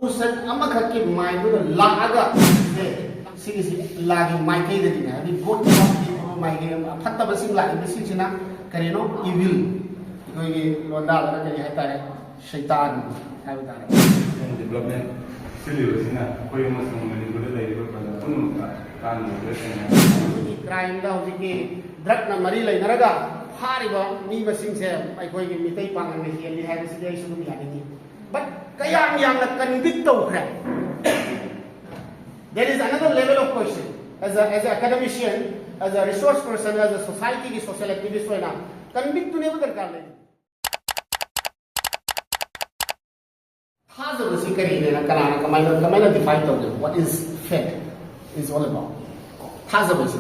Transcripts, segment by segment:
solution amakaki mind laga sigi lagi maike de dina di god of maike phatta basing lagi bisi china karino evil koi londa la kari hai tare shaitan hai tare development sili sina koi masung mani gole lai ro pun kan crime da hoji ki drug na mari lai naraga phariba ni basing se ai koi ki mitai pangan ni heli hai bisi dai su mi yani but kaya yang na convict to khra there is another level of question as an academician, as a resource person, as a society ki social activist hoina convict to never darkar le haza basi kari ne na kana kamai define to what is faith is all about haza basi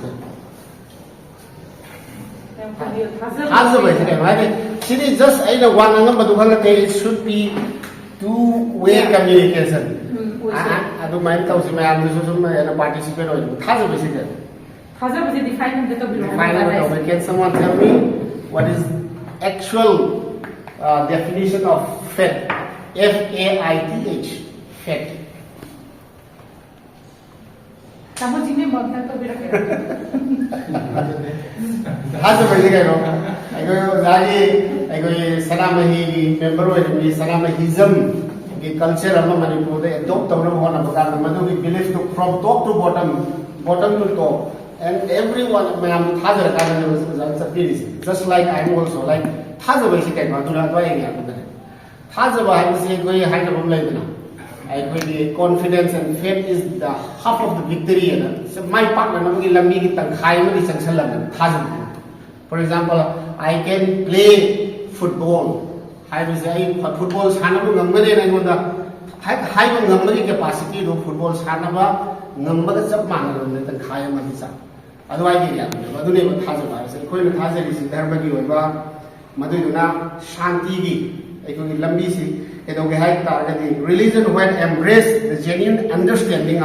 haza basi right it just either one number to it should be two-way communication. I don't mind how some participate or define. Can someone tell me what is actual definition of faith? F-A-I-T-H. Faith. I go Sanamahi member of the Sanamahism culture of Manipur, adopt the one of Madu belief from top to bottom to top, and everyone has a piece. Just like I'm also like Hazabasic and Hazaba is a way high of Levina. I agree, confidence and faith is the half of the victory. So my partner, for example, I can play football. I will say football Sanaba Namade and with the high number capacity of football Sanaba, number of man and Kayamatisa. Otherwise, Maduna Hazaba, I call it Hazard is Darbagi, Maduna, Shanti, I call it Lambisi. The religion when embrace the genuine understanding I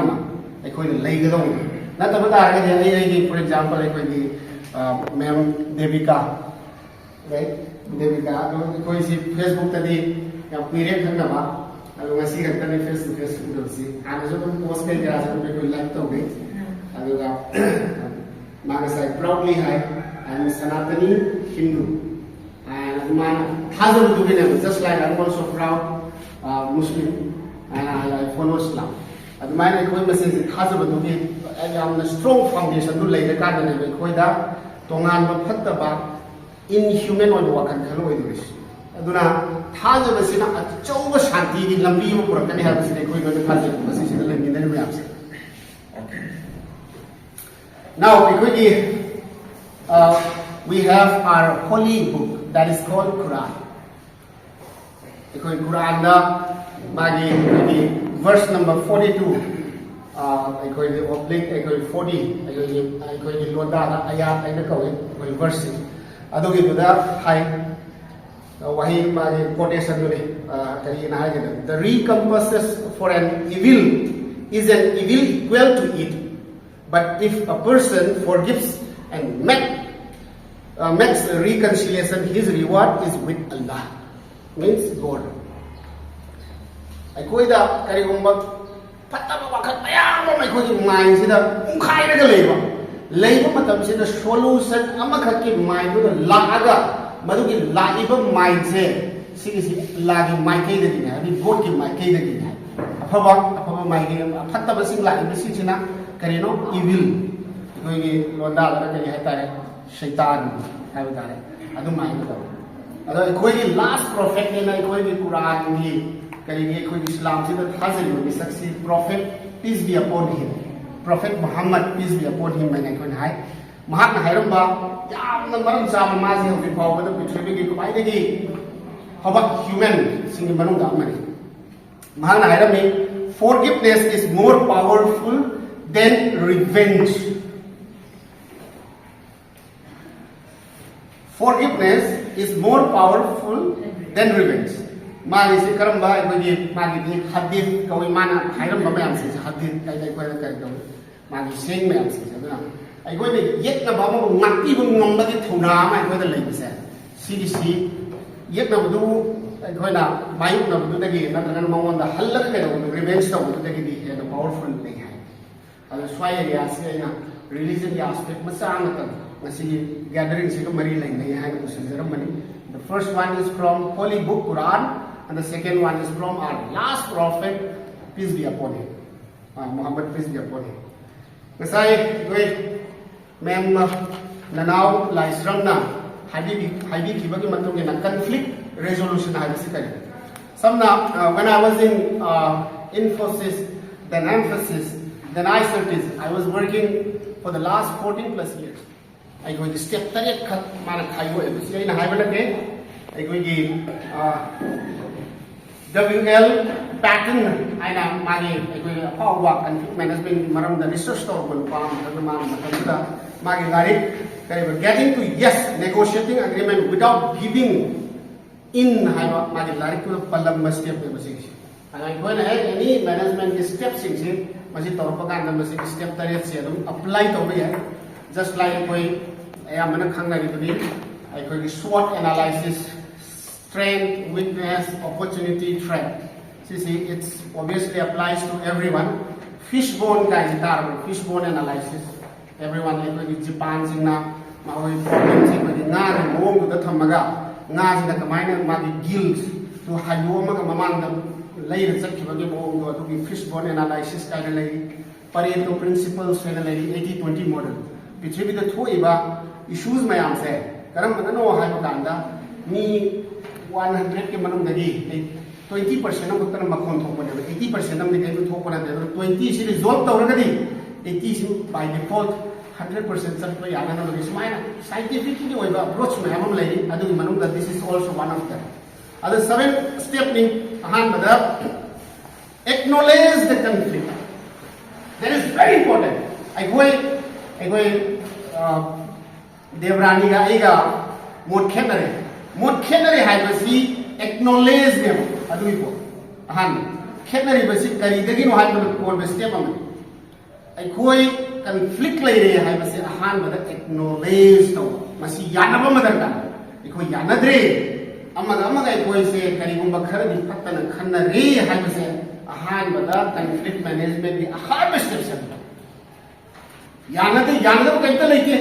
call it Lagadon. Not about for example, I call the Ma'am Devika, right? Devika, because Facebook today, period Kanava, I will see a face to face to see. And as a post page, as a people like to wait. I will Magasai proudly high and Sanatani Hindu. And man has to be just like I'm also proud Muslim and I follow Islam. And my message is has to be a strong foundation to lay the garden of Koida, Tongan, Pataba, inhuman on the Wakan Kaloidish. Aduna Tazabasina at Joe Shanti, Lambi, or can have the Koida position in the Rams. Now, we have our holy book. That is called Quran. Because Quran verse number 42. Because the oblique, because 40. Because the Loda ayat, verse 6. Adogi to that high. Wahi magi quotation the recompenses for an evil is an evil equal to it. But if a person forgives and makes a reconciliation, his reward is with Allah. Means God. I go da Karigumba Pataba Ayama, I go mind, Kaira labor Matam said the solution Amakaki mind with a laga, Maduki Laiba mind say, Lagi my Kadina, the boat in my Kadina. Upon my game, a Patabasing like the Sichina, Karino, evil. Going Londa, Hatare. Shaitan hai tare adu mai do adu koi last prophet ne nai koi Quran ni kari koi Islam se the hazard be succeed prophet peace be upon him prophet Muhammad peace be upon him mai koi hai mahatma hairamba yam na maram cham ma ji hobi paw da pithri gi kai da gi haba human sing manung da mari mahatma hairami forgiveness is more powerful than revenge. Forgiveness is more powerful than revenge. Magi si karamba ibagi magi hadith kawi mana hairam ba mayam si hadith kai kai magi sing mayam si aduna ai goi ni yet na ba mo ngati bu ngom ba ki thuna ma ai goi da lai bisa si yet na bu ꯑꯩꯈꯣꯏꯅ ꯃꯥꯌꯣꯛꯅꯕꯗꯨꯗꯒꯤ ꯅꯠꯇ꯭ꯔꯒꯅ ꯃꯉꯣꯟꯗ ꯍꯜꯂꯒ ꯀꯩꯗꯧꯕꯗꯨ ꯔꯤꯚꯦꯟꯁ ꯇꯧꯕꯗꯨꯗꯒꯤꯗꯤ ꯍꯦꯟꯅ powerful ꯂꯩ ꯍꯥꯏ ꯑꯗꯣ ꯁ꯭ꯋꯥꯏ ꯑꯦꯔꯤꯌꯥꯁꯤ ꯑꯩꯅ ꯔꯤꯂꯤꯖꯟꯒꯤ ꯑꯥꯁꯄꯦꯛ ꯃꯆꯥ ꯑꯃꯇꯪ ꯉꯁꯤꯒꯤ ꯒꯦꯗꯔꯤꯡꯁꯤꯒ ꯃꯔꯤ ꯂꯩꯅꯩ ꯍꯥꯏꯅ ꯄꯨꯁꯤꯟꯖꯔꯝꯕꯅꯤ. The first one is from Holy Book Quran and the second one is from our last prophet, peace be upon him, Muhammad, peace be upon him. Ngasai goi mem nanau laisramna haibi kibagi matungin na conflict resolution habisi kari. Samna when I was in Infosys, then Emphasis, then iCertis, I was working for the last 14 plus years. I go to step 3 khat mana khaibo ebisi aina haibana ke I go gi WL pattern aina magi I go power conflict management maram da research to bol pa ma ma magi gari getting to yes negotiating agreement without giving in haiba magi lari ku palam step ebisi and I go ahead any management steps in masi torpakanda masi step 3 se adum apply to be just like koi ayamana khangnaribani aikoi SWOT analysis, strength, weakness, opportunity, threat. See, it's obviously applies to everyone. Fishbone guys, fishbone analysis. Everyone like Japan singna maoi problems like nga mong da thamaga nga sina kamaina magi gills to hayoma ka mamanda later sakibagi mong to fishbone analysis kind of Pareto principles kind of 80-20 model. Pichibi the thoiba issues mayam se karam manano haiba kanda mi 100 ke manung dagi 20% of the makon thopone 80% of the game thopone 20 is resolved already 80 by default 100% sarto yana no is mine scientifically oiba approach mayam lay adu manung that this is also one of them other 7 step ni ahan bada acknowledge the conflict. That is very important. I go Devrani ga aiga mod khenare haibasi acknowledge them adui ko ahan khenare basi kari dagi no haiba ko step am ai khoi conflict lai re haibasi ahan bada acknowledge to masi yanaba madarka ai khoi yanadre amaga ai khoi se kari gumba khara di patana khanare haibasi ahan bada conflict management di ahan step se yanade kaita laike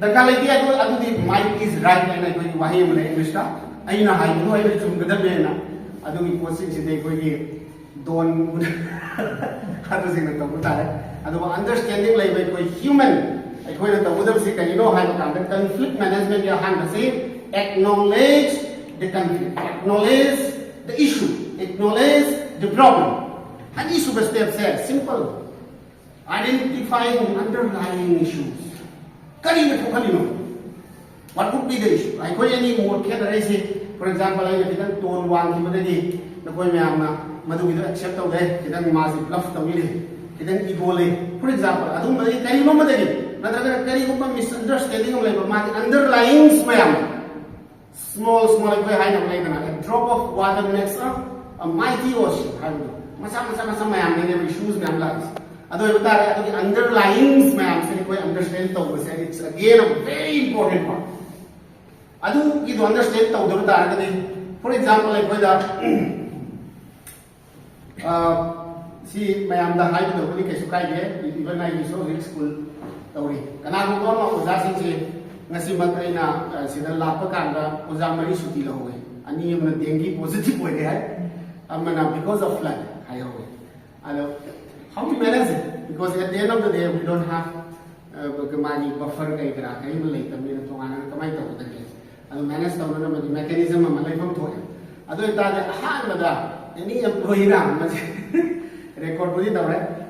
daka laike adu di mic is right and I go wahi mule English ta aina hai no ai chum gada be na adu gi coaching se de ko gi don adu sing na to ta adu understanding lai bai ko human ai ko na to udam se ka you know hai ka conflict management ya han se acknowledge the conflict, acknowledge the issue, acknowledge the problem. And issue step says simple. Identifying underlying issues. What could be the issue? I call any more care. For example, I didn't tone one the boy Madu accept of that, didn't mass bluff the village, didn't egole. For example, I don't believe another misunderstanding of labor market underlying small like high of labor. A drop of water makes a mighty ocean. Masa issues lives. Other underlying understand it's again a very important part. Adu you understand for example like whether see mayam the high to the case even I so in school tawri kana ko ma uza sing se ngasi matraina sida lapa kanda uza mari suti la hoye ani amna dengue positive hoye hai amna because of flood hai hoye alo how to manage it? Because at the end of the day, we don't have money buffer. We manage the mechanism of life. Any employee, record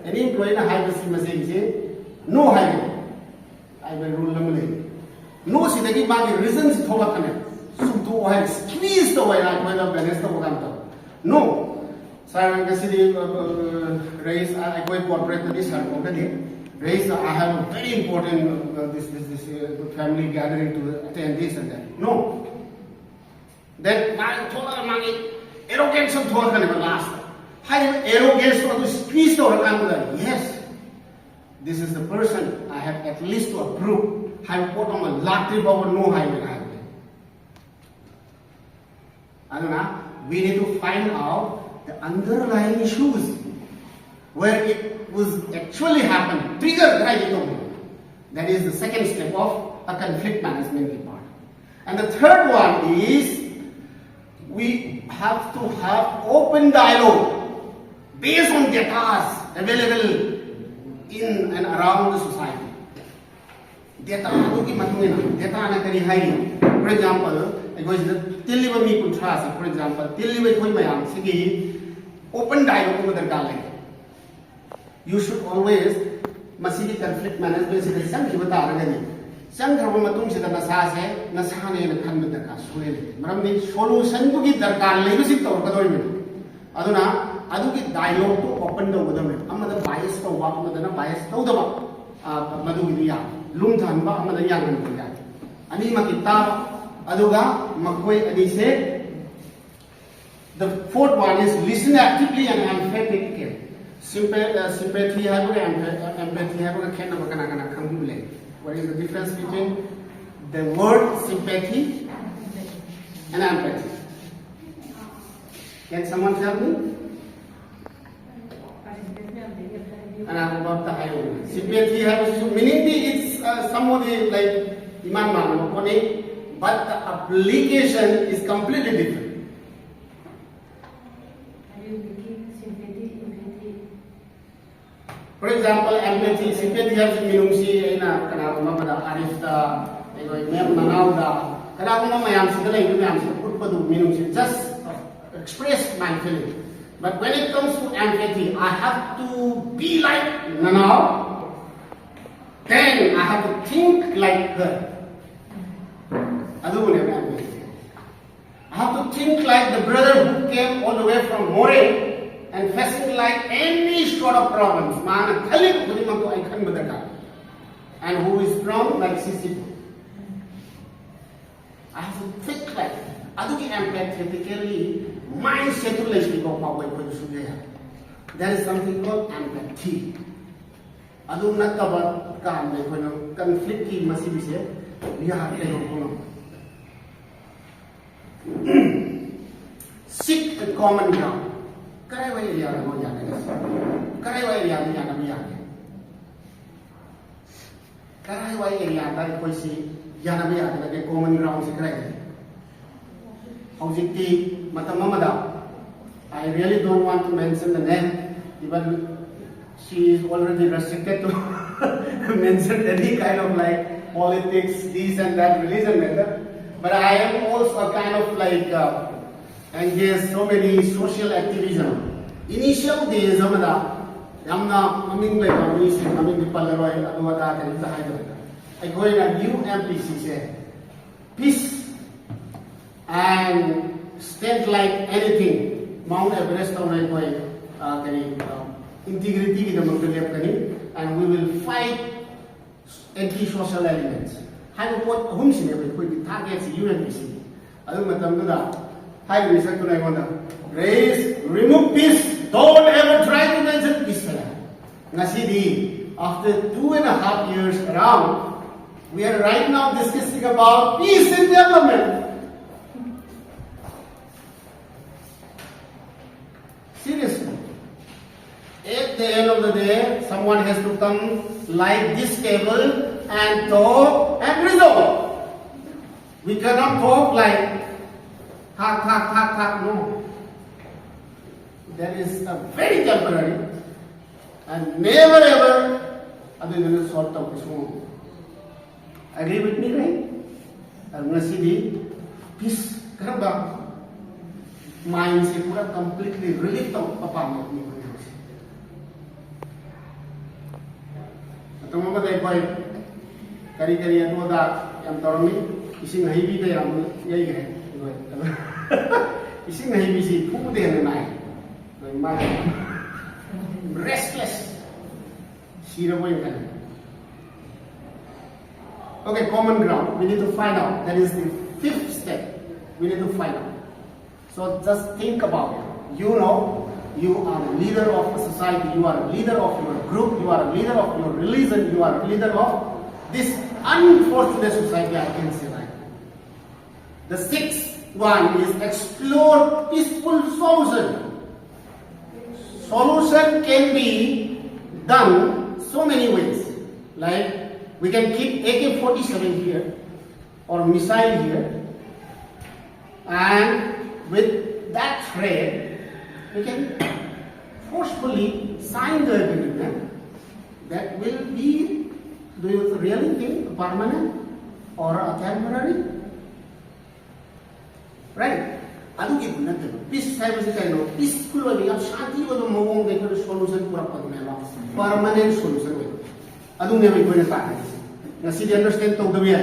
any employee no highway. I will rule them. No, see, they give reasons to squeeze the way like when the no. So I raise I go corporate this raise I have a very important this family gathering to attend this and that. No. Then my arrogance of last. High arrogance to squeeze to yes. This is the person I have at least to approve. I put on a lot of no highway. I don't know. we need to find out the underlying issues where it was actually happened, triggered right. That is the second step of a conflict management report. And the third one is we have to have open dialogue based on data available in and around the society. Data data for example, for example, open dialogue. You should always masigi conflict management se sang ki bata ragani sang thaba matung se na sa se na sa ne na khan bata ka suele maram ni solution tu ki darkar le si tor ka doi me aduna adu ki dialogue to open do godam amada bias to wa amada na bias to da ba madu gi ya lum than ba amada yang ni ya ani ma ki ta aduga makoi ani se. The fourth one is listen actively and empathetically. Sympathy empathy what is the difference between the word sympathy and empathy? Can someone tell me? Sympathy meaning it's somebody like Iman Manamokone, but the application is completely different. For example, empathy, sympathy has minungsi na kana mamada arifta, mem nanauda, kana mayam sidala mayam putpadu minungsi just express my feeling. But when it comes to empathy, I have to be like Nanau, then I have to think like her. I have to think like the brother who came all the way from More and facing like any sort of problems, and who is strong like Sisi. I have to think like aduki empathetically mindset to let go power for there is something called empathy. Adu nataba kan me kono conflict ki masibise lihat kono. Seek a common ground. Karai wa area na mo yana karai wa area ni yana mi yana karai wa area ta koi si yana mi yana ke common ground si karai hojikti matamamada. I really don't want to mention the name, even she is already restricted to mention any kind of like politics, this and that, religion matter. But I am also a kind of like engage so many social activism. Initial days, yamna maming like maming di palaroy aduwata kan tahay na. I go in a new MPC say peace and stand like anything. Mount Everest on my way, integrity ki naman kaliyap kani, and we will fight anti-social elements. Hayo po hum sinabi ko yung target si UNPC. Ano matam na? Hayo isa ko na yung raise, remove peace. Don't ever try to mention peace. Ngasidi, after 2.5 years around, we are right now discussing about peace and development. Seriously. At the end of the day, someone has to come like this table and talk and resolve. We cannot talk like no. That is a very temporary and never ever other than a sort of issue. Agree with me, right? And ngasidi peace karaba mind se pura completely relieved of papamot ni ko. Atong mga day kari-kari ano da yang tormi ising nahibi da yang yai gay. Ising nahibi si pude na nai. Restless. Sira mo yung kanan. Okay, common ground. We need to find out. That is the fifth step. We need to find out. So just think about it. You know, you are a leader of a society. You are a leader of your group. You are a leader of your religion. You are a leader of this unfortunate society, I can say that. The sixth one is explore peaceful solution. Solution can be done so many ways. Like we can keep AK-47 here or missile here, and with that threat, we can forcefully sign the agreement that will be, do you really think, permanent or a temporary? Right? Adugi natin. Peace service kayo. Peaceful way. Ang shanti ko ng mawong dito solution kurang pagmela. Permanent solution way. Adung namin ko na tayo. Na sila understand to the way.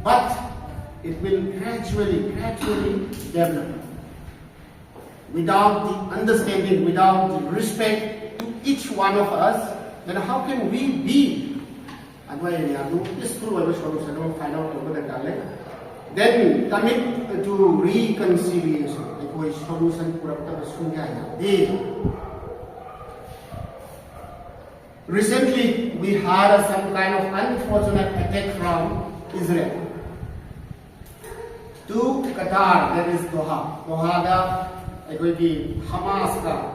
But it will gradually develop. Without the understanding, without the respect to each one of us, then how can we be? Peaceful way solution. Find out over the gale. Then commit to reconciliation. Like solution recently, we had some kind of unfortunate attack from Israel to Qatar, that is Doha. Doha da Hamas ka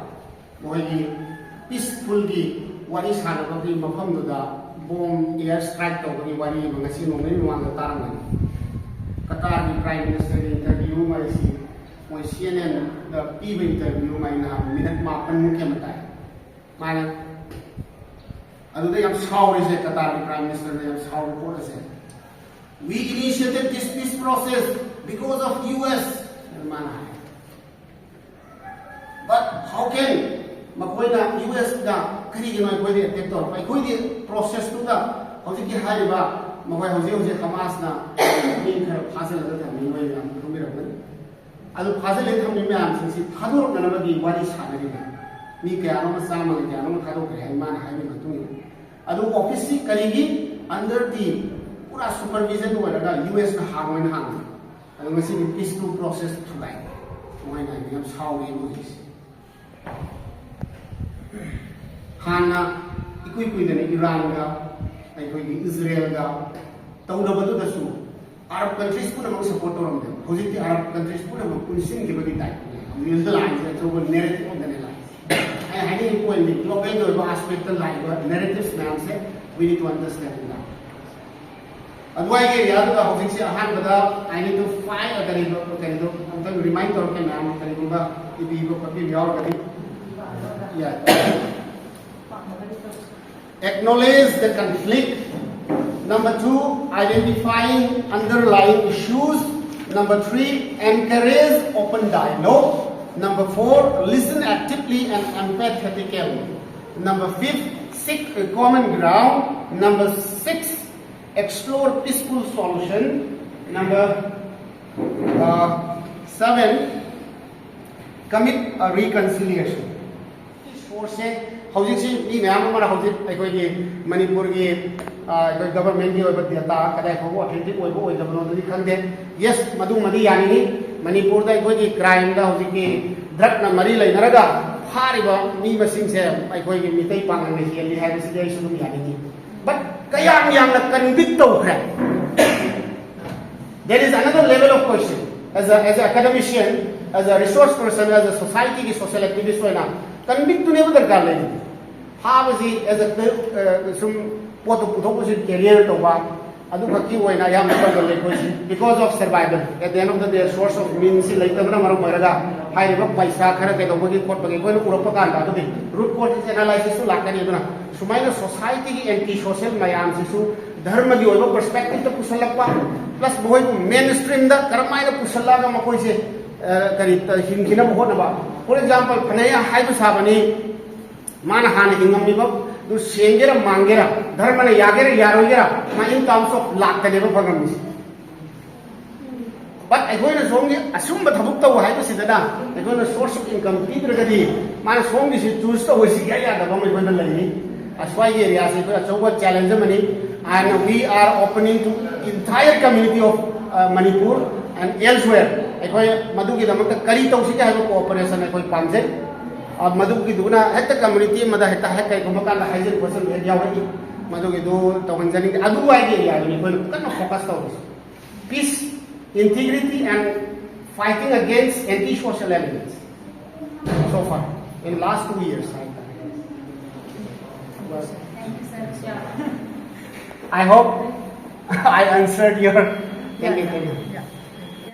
peaceful ki wari sana ko ki mafam da bomb air strike to ki wari mga sino may mga tarang. Qatar ni Prime Minister interview mai si mo CNN the PB interview mai na minute mapan mo kaya matay. Mana adu da yam saw is Qatar ni Prime Minister da yam saw report is we initiated this peace process because of US. But how can makoy na US na kari ginoy ko di attack to pai ko di process to da hojik ki hari ba makoy hojik Hamas na ni khar phasal da thami mai am thumi ra ban adu phasal le thami mai am si thador na na gi wari sana gi ni kya no sa ma kya no thado kare man hai ni tu adu office si kari gi under the pura supervision wa da US na hang na hang adu ngasi peaceful process thulai moi na ni am saw gi mo Hana ikui dane Iran ga aikoi Israel ga tawdabadu dasu Arab countries puna mag support ram dem hojiti Arab countries puna mag punsin ke bagi tai real lines so go narrative on the lines I had a point in global go aspect line narratives naam se we need to understand that otherwise ye yaad ga hojiti se ahan bada I need to find a karido am remind or ke naam karido ba ibi go kapi yaar kari yeah. Acknowledge the conflict. Number 2, identifying underlying issues. Number 3, encourage open dialogue. Number 4, listen actively and empathetically. Number 5, seek a common ground. Number 6, explore peaceful solution. Number 7, commit a reconciliation. Hojik si ni myam ma hojik aikoi gi Manipur gi aikoi government gi oiba data kadai ko authentic oiba oi dabno di khande yes madu madi yani ni Manipur da aikoi gi crime da hojik gi drug na mari lai naraga hariba ni masing se aikoi gi mitai pangan ni heli hai si dai sunu yani ni but kayang yang na convict to khra there is another level of question as an academician, as a resource person, as a society ki social activist hoina convict to never dar kar lai how is he as a some what opposite career to ba adu khaki hoina yam ko le ko because of survival at the end of the day source of means like tamna maru maraga hai ba paisa khara ke do gi court bagi ko urapa kan da de root cause analysis to lakani bana sumaina society ki anti social mayam sisu dharma gi oiba perspective to pusalakpa plus boy mainstream da karmaina pusalaga makoi se kari hinkhina bo na ba for example phanaya hai bu sabani mana hana hingam ba du sengera mangera dharma na yagera yaroigera ma in terms of lakh ka leba phagam is but I go na songi asumba thabuk ta hai to sidada I go na source of income tidragadi mana songi si choose to hosi ya ya da ba mai banda lai aswai area se ko choba challenge mani and we are opening to entire community of Manipur and elsewhere I go madu ki damak kari to si ka cooperation I go pamje madu ki duna heta community mada heta heta ko makala hygiene person area wai madu ki do tawhan jani adu ai area ni ko kan focus to peace integrity and fighting against anti-social elements so far in last 2 years. Thank you, sir. Yeah. I hope I answered your. Thank you.